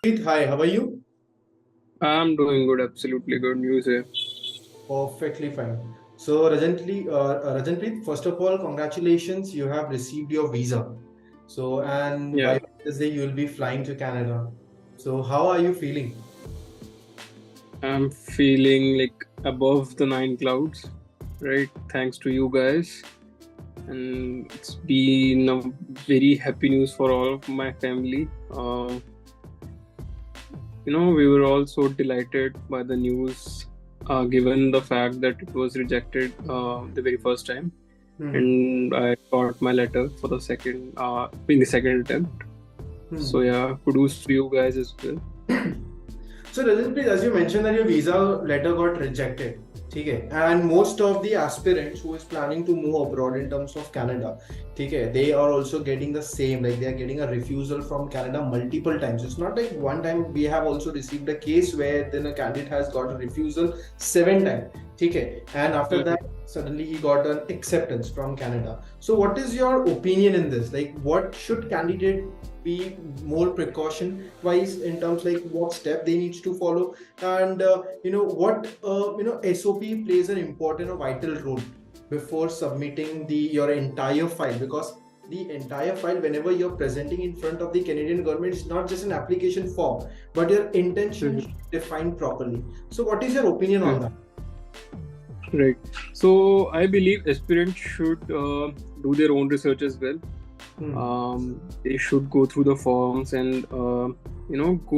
Hi, how are you? I'm doing good, absolutely good news here. Perfectly fine. So, Rajanpreet, first of all, congratulations, you have received your visa. So, and Yeah, by Wednesday, you will be flying to Canada. So, how are you feeling? I'm feeling like above the nine clouds, right? Thanks to you guys. And it's been a very happy news for all of my family. We were all so delighted by the news, given the fact that it was rejected the very first time. Hmm. And I got my letter for the second, in the second attempt. So Hmm. yeah, kudos to you guys as well. So, Rajanpreet, as you mentioned that your visa letter got rejected, okay, and most of the aspirants who is planning to move abroad in terms of Canada, okay, they are also getting the same, like they are getting a refusal from Canada multiple times. It's not like one time. We have also received a case where then a candidate has got a refusal 7 times, okay, and after that suddenly he got an acceptance from Canada. So, what is your opinion in this? Like, what should candidate be more precaution wise in terms like what step they need to follow, and what SOP plays an important or vital role before submitting the your entire file, because the entire file whenever you're presenting in front of the Canadian government is not just an application form, but your intention Mhm. should be defined properly. So what is your opinion on that? Right. So I believe aspirants should do their own research as well. Hmm. They should go through the forms and go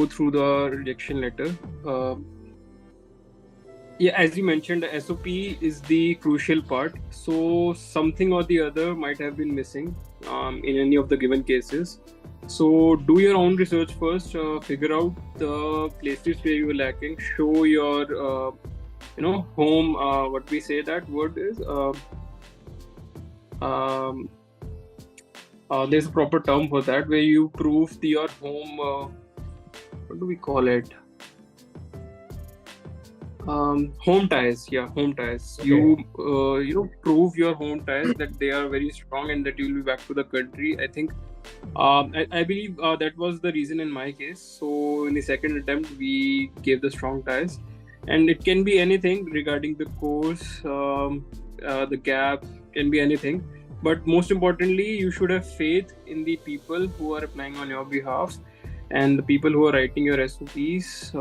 through the rejection letter. Uh, yeah, as you mentioned, the SOP is the crucial part. So something or the other might have been missing in any of the given cases. So do your own research first. Figure out the places where you're lacking. Show your home. What we say that word is. Um, there's a proper term for that where you prove your home. What do we call it? Home ties. Yeah, home ties. Okay. Prove your home ties that they are very strong and that you'll be back to the country. I think. I believe that was the reason in my case. So in the second attempt, we gave the strong ties, and it can be anything regarding the course, the gap, can be anything. But most importantly, you should have faith in the people who are applying on your behalf and the people who are writing your SOPs.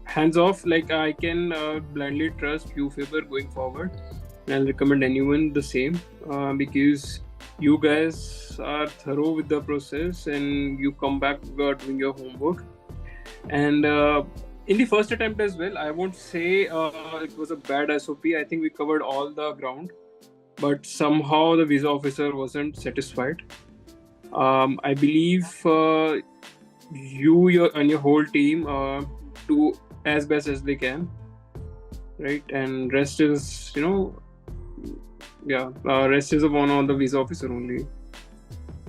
Hands off, like I can blindly trust you favor going forward, and I'll recommend anyone the same because you guys are thorough with the process and you come back doing your homework. And in the first attempt as well, I won't say it was a bad SOP. I think we covered all the ground, but somehow the visa officer wasn't satisfied. I believe your and your whole team do as best as they can, right? And rest is, rest is upon on the visa officer only.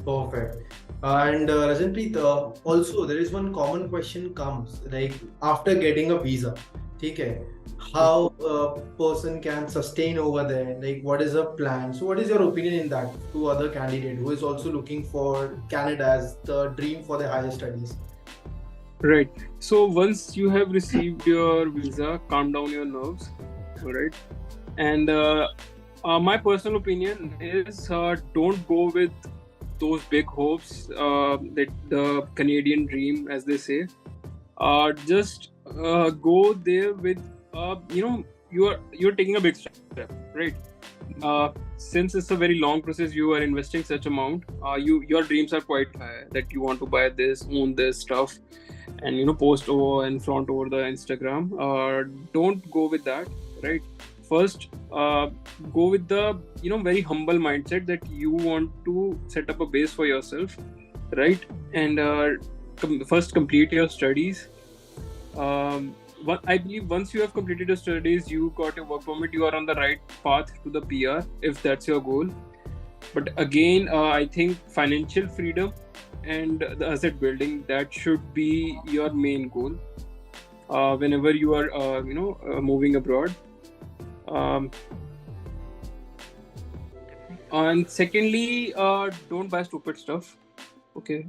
Perfect. And Rajanpreet, also there is one common question comes like after getting a visa, okay, how a person can sustain over there? Like what is a plan? So what is your opinion in that to other candidate who is also looking for Canada as the dream for their higher studies? Right. So once you have received your visa, calm down your nerves. All right. And my personal opinion is don't go with those big hopes that the Canadian dream, as they say. Just go there with you're taking a big step, right? Since it's a very long process, you are investing such amount. Your dreams are quite high that you want to buy this, own this stuff, and post over and flaunt over the Instagram. Don't go with that, right? First, go with the very humble mindset that you want to set up a base for yourself, right? And first complete your studies. I believe once you have completed your studies, you got a work permit, you are on the right path to the PR if that's your goal. But again, I think financial freedom and the asset building, that should be your main goal whenever you are moving abroad. Um, and secondly, don't buy stupid stuff. Okay.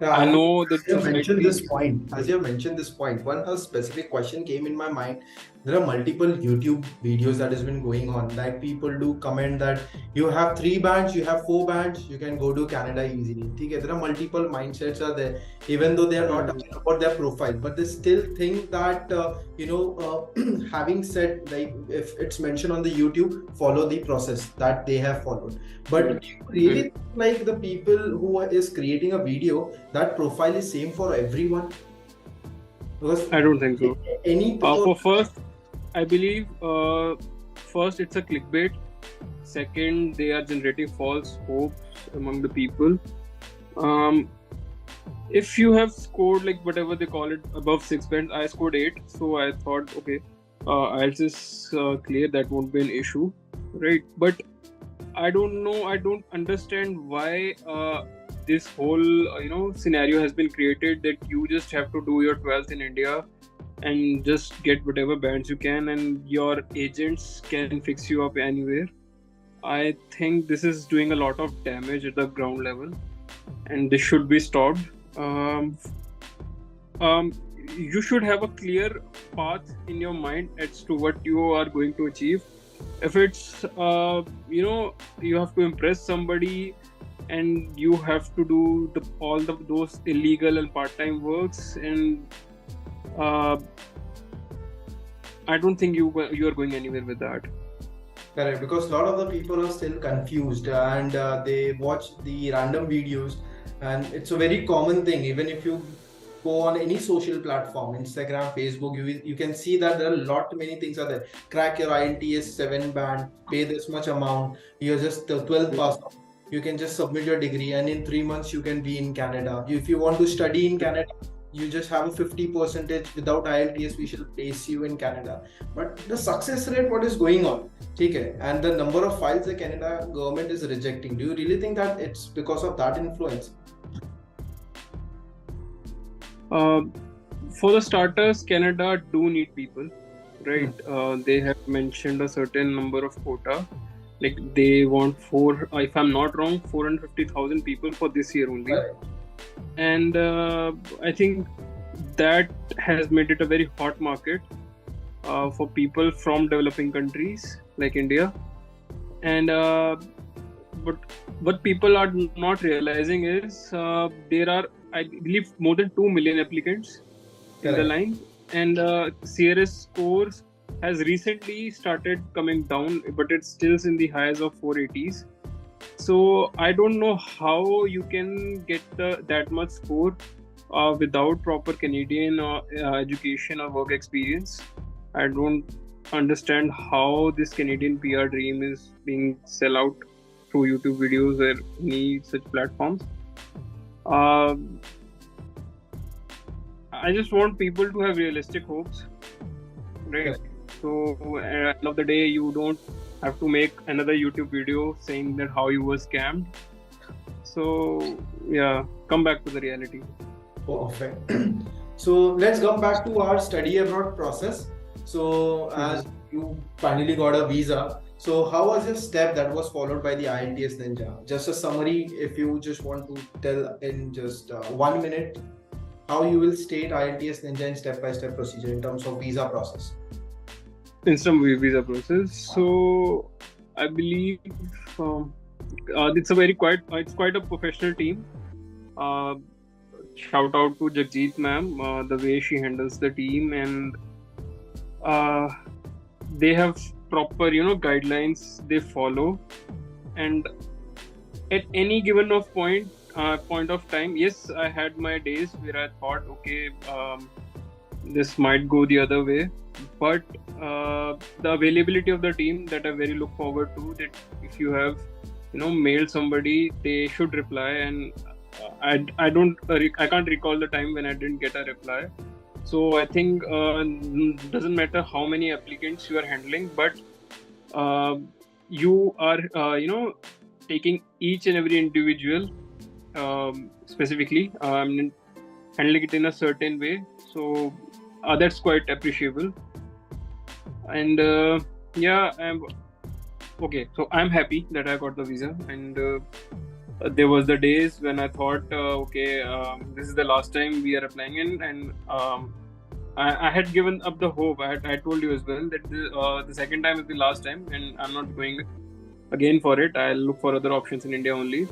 Yeah, I know as that you have mentioned society. this point, one a specific question came in my mind. There are multiple YouTube videos that has been going on. Like people do comment that you have 3 bands, you have 4 bands, you can go to Canada easily. Okay, there are multiple mindsets are there, even though they are not Mhm. talking about their profile, but they still think that having said like if it's mentioned on the YouTube, follow the process that they have followed. But do you really Mhm. think like the people who is creating a video, that profile is same for everyone? Because I don't think so. any For first, I believe first it's a clickbait. Second, they are generating false hopes among the people. Um, if you have scored like whatever they call it above 6 bands, I scored 8, so I thought okay, I'll just clear, that won't be an issue, right? But I don't know, I don't understand why this whole scenario has been created that you just have to do your 12th in India and just get whatever bands you can, and your agents can fix you up anywhere. I think this is doing a lot of damage at the ground level, and this should be stopped. Um, um, you should have a clear path in your mind as to what you are going to achieve. If it's you have to impress somebody and you have to do all those illegal and part-time works, and uh, I don't think you are going anywhere with that. correct, because a lot of the people are still confused and they watch the random videos, and it's a very common thing. Even if you go on any social platform, Instagram, Facebook, you can see that there are a lot many things are there. Crack your IELTS 7 band, pay this much amount. You're just the 12th pass. You can just submit your degree, and in 3 months you can be in Canada. If you want to study in Canada, you just have a 50 percentage without IELTS. We shall place you in Canada. But the success rate, what is going on? Okay, and the number of files the Canada government is rejecting. Do you really think that it's because of that influence? Uh, for the starters, Canada do need people, right? They have mentioned a certain number of quota. Like they want if I'm not wrong, 450,000 people for this year only. Correct. And I think that has made it a very hot market for people from developing countries like India. And but what people are not realizing is there are, I believe, more than 2 million applicants in the Correct. line, and CRS scores has recently started coming down, but it's still in the highs of 480s. So I don't know how you can get that much score without proper Canadian education or work experience. I don't understand how this Canadian PR dream is being sell out through YouTube videos or any such platforms. Um I just want people to have realistic hopes, right? Correct. So at the end of the day, you don't have to make another YouTube video saying that how you were scammed. So yeah, come back to the reality. Perfect. So let's come back to our study abroad process. So as you finally got a visa, so how was your step that was followed by the IELTS Ninja? Just a summary, if you just want to tell in just 1 minute, how you will state IELTS Ninja in step-by-step procedure in terms of visa process. Instant visa process. So I believe it's a it's quite a professional team. Shout out to Jagjit ma'am, the way she handles the team, and they have proper guidelines they follow, and at any given point of time, yes, I had my days where I thought, okay, this might go the other way, but the availability of the team that I very look forward to, that if you have mailed somebody, they should reply, and I can't recall the time when I didn't get a reply. So I think doesn't matter how many applicants you are handling, but you are taking each and every individual specifically, handling it in a certain way. So that's quite appreciable. And yeah, I'm okay. So I'm happy that I got the visa, and there was the days when I thought, okay, this is the last time we are applying in, and I had given up the hope. I told you as well that the second time is the last time, and I'm not going again for it. I'll look for other options in India only.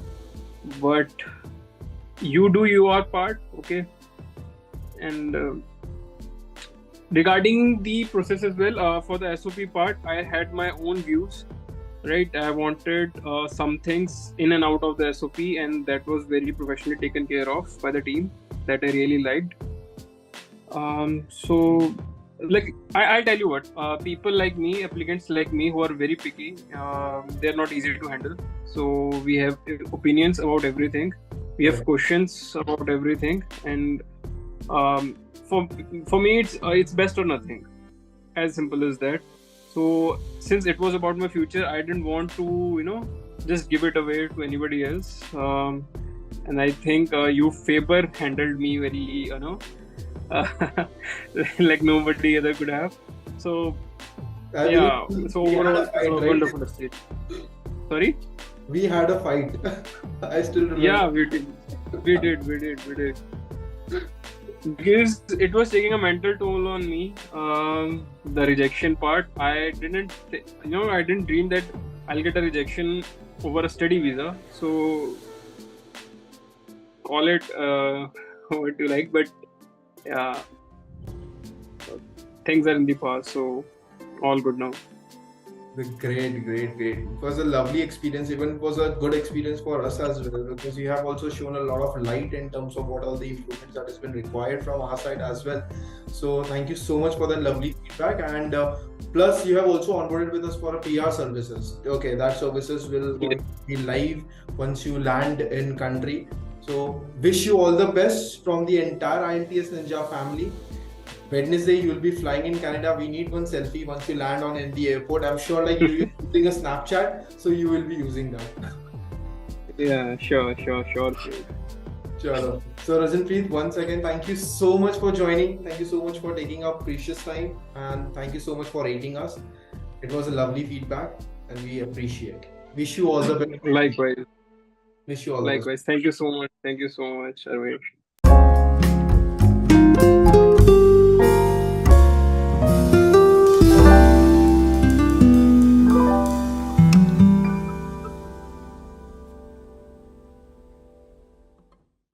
But you do your part, okay? And regarding the process as well, for the SOP part, I had my own views. Right, I wanted some things in and out of the SOP, and that was very professionally taken care of by the team that I really liked. So, like, I'll tell you what, people like me, applicants like me who are very picky, they're not easy to handle. So, we have opinions about everything, we have questions about everything, and for me, it's best or nothing, as simple as that. So since it was about my future, I didn't want to, just give it away to anybody else. And I think you Faber handled me very, like nobody other could have. So yeah, so overall, wonderful stage. Sorry? We had a fight. I still remember. Yeah, we did. Because it was taking a mental toll on me. The rejection part, I didn't dream that I'll get a rejection over a study visa. So call it what you like, but yeah, things are in the past, so all good now. Great. It was a lovely experience. Even it was a good experience for us as well, because you have also shown a lot of light in terms of what all the improvements that has been required from our side as well. So thank you so much for that lovely feedback. And plus you have also onboarded with us for a PR services. Okay, that services will be live once you land in country. So wish you all the best from the entire IELTS Ninja family. Wednesday you will be flying in Canada. We need one selfie once you land in the airport. I'm sure like you'll be using a Snapchat, so you will be using that. Yeah, sure. Sure. So Rajanpreet, once again, thank you so much for joining. Thank you so much for taking up precious time, and thank you so much for rating us. It was a lovely feedback, and we appreciate. Wish you all the best. Likewise. Wish you all the best. Likewise. Thank you so much, Ramesh.